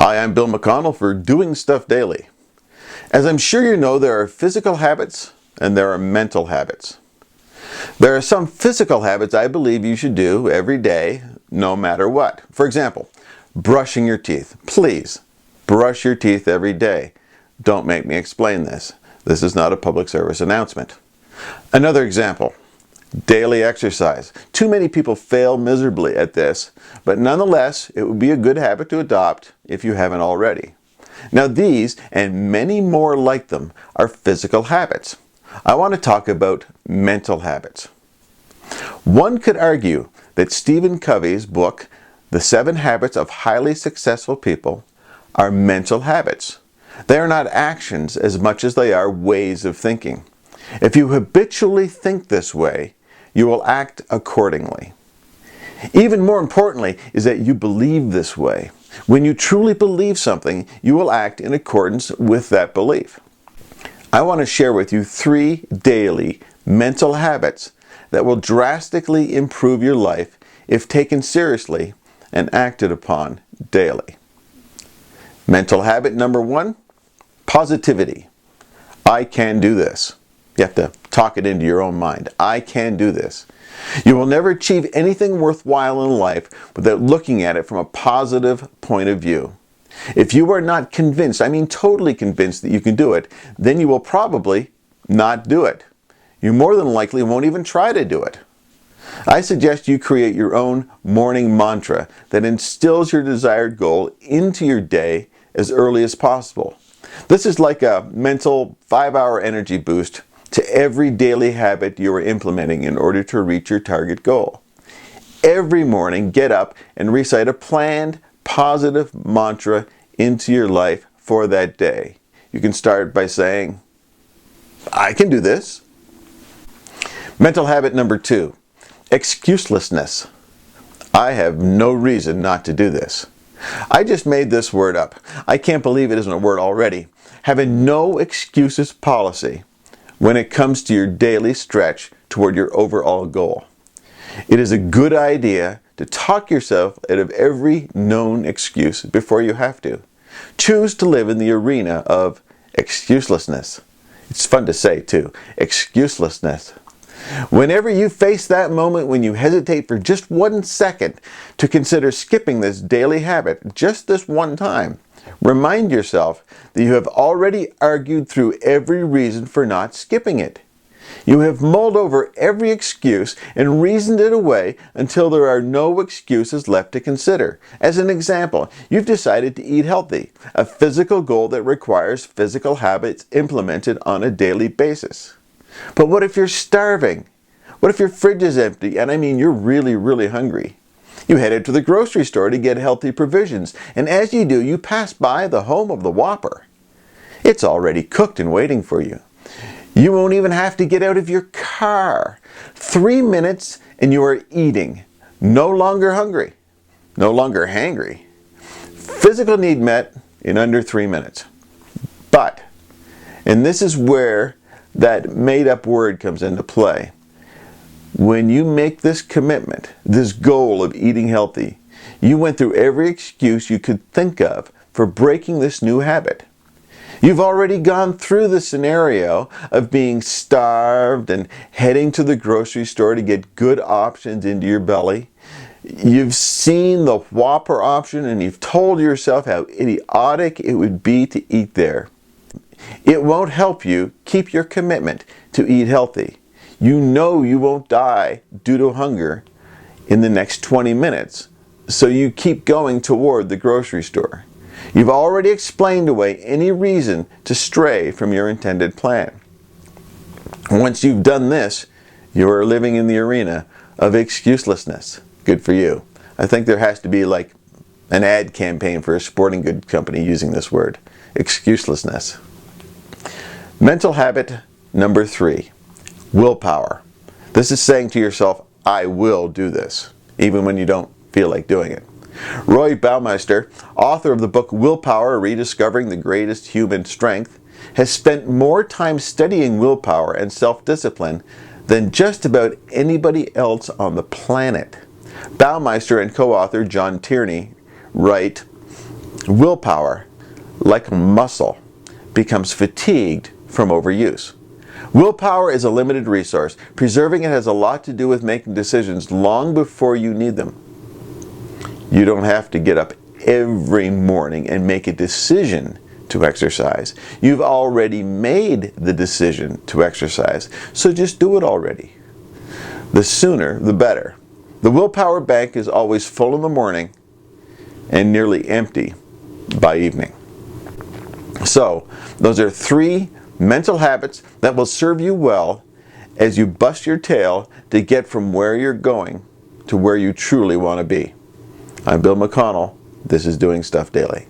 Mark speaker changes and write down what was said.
Speaker 1: Hi, I'm Bill McConnell for Doing Stuff Daily. As I'm sure you know, there are physical habits and there are mental habits. There are some physical habits I believe you should do every day, no matter what. For example, brushing your teeth. Please, brush your teeth every day. Don't make me explain this. This is not a public service announcement. Another example. Daily exercise. Too many people fail miserably at this, but nonetheless, it would be a good habit to adopt if you haven't already. Now these, and many more like them, are physical habits. I want to talk about mental habits. One could argue that Stephen Covey's book, The 7 Habits of Highly Successful People, are mental habits. They are not actions as much as they are ways of thinking. If you habitually think this way, you will act accordingly. Even more importantly is that you believe this way. When you truly believe something, you will act in accordance with that belief. I want to share with you 3 daily mental habits that will drastically improve your life if taken seriously and acted upon daily. Mental habit number 1, positivity. I can do this. You have to talk it into your own mind. I can do this. You will never achieve anything worthwhile in life without looking at it from a positive point of view. If you are not convinced, I mean totally convinced that you can do it, then you will probably not do it. You more than likely won't even try to do it. I suggest you create your own morning mantra that instills your desired goal into your day as early as possible. This is like a mental 5-hour energy boost to every daily habit you are implementing in order to reach your target goal. Every morning, get up and recite a planned, positive mantra into your life for that day. You can start by saying, I can do this. Mental habit number 2, excuselessness. I have no reason not to do this. I just made this word up. I can't believe it isn't a word already. Have a no excuses policy when it comes to your daily stretch toward your overall goal. It is a good idea to talk yourself out of every known excuse before you have to. Choose to live in the arena of excuselessness. It's fun to say too, excuselessness. Whenever you face that moment when you hesitate for just 1 second to consider skipping this daily habit, just this one time, remind yourself that you have already argued through every reason for not skipping it. You have mulled over every excuse and reasoned it away until there are no excuses left to consider. As an example, you've decided to eat healthy, a physical goal that requires physical habits implemented on a daily basis. But what if you're starving? What if your fridge is empty and I mean you're really hungry? You headed to the grocery store to get healthy provisions, and as you do, you pass by the home of the Whopper. It's already cooked and waiting for you. You won't even have to get out of your car. 3 minutes and you are eating. No longer hungry. No longer hangry. Physical need met in under 3 minutes. But, and this is where that made-up word comes into play. When you make this commitment, this goal of eating healthy, you went through every excuse you could think of for breaking this new habit. You've already gone through the scenario of being starved and heading to the grocery store to get good options into your belly. You've seen the Whopper option and you've told yourself how idiotic it would be to eat there. It won't help you keep your commitment to eat healthy. You know you won't die due to hunger in the next 20 minutes, so you keep going toward the grocery store. You've already explained away any reason to stray from your intended plan. Once you've done this, you are living in the arena of excuselessness. Good for you. I think there has to be like an ad campaign for a sporting goods company using this word, excuselessness. Mental habit number 3. Willpower. This is saying to yourself, I will do this, even when you don't feel like doing it. Roy Baumeister, author of the book Willpower, Rediscovering the Greatest Human Strength, has spent more time studying willpower and self-discipline than just about anybody else on the planet. Baumeister and co-author John Tierney write, Willpower, like a muscle, becomes fatigued from overuse. Willpower is a limited resource. Preserving it has a lot to do with making decisions long before you need them. You don't have to get up every morning and make a decision to exercise. You've already made the decision to exercise, so just do it already. The sooner, the better. The willpower bank is always full in the morning and nearly empty by evening. So, those are 3 mental habits that will serve you well as you bust your tail to get from where you're going to where you truly want to be. I'm Bill McConnell. This is Doing Stuff Daily.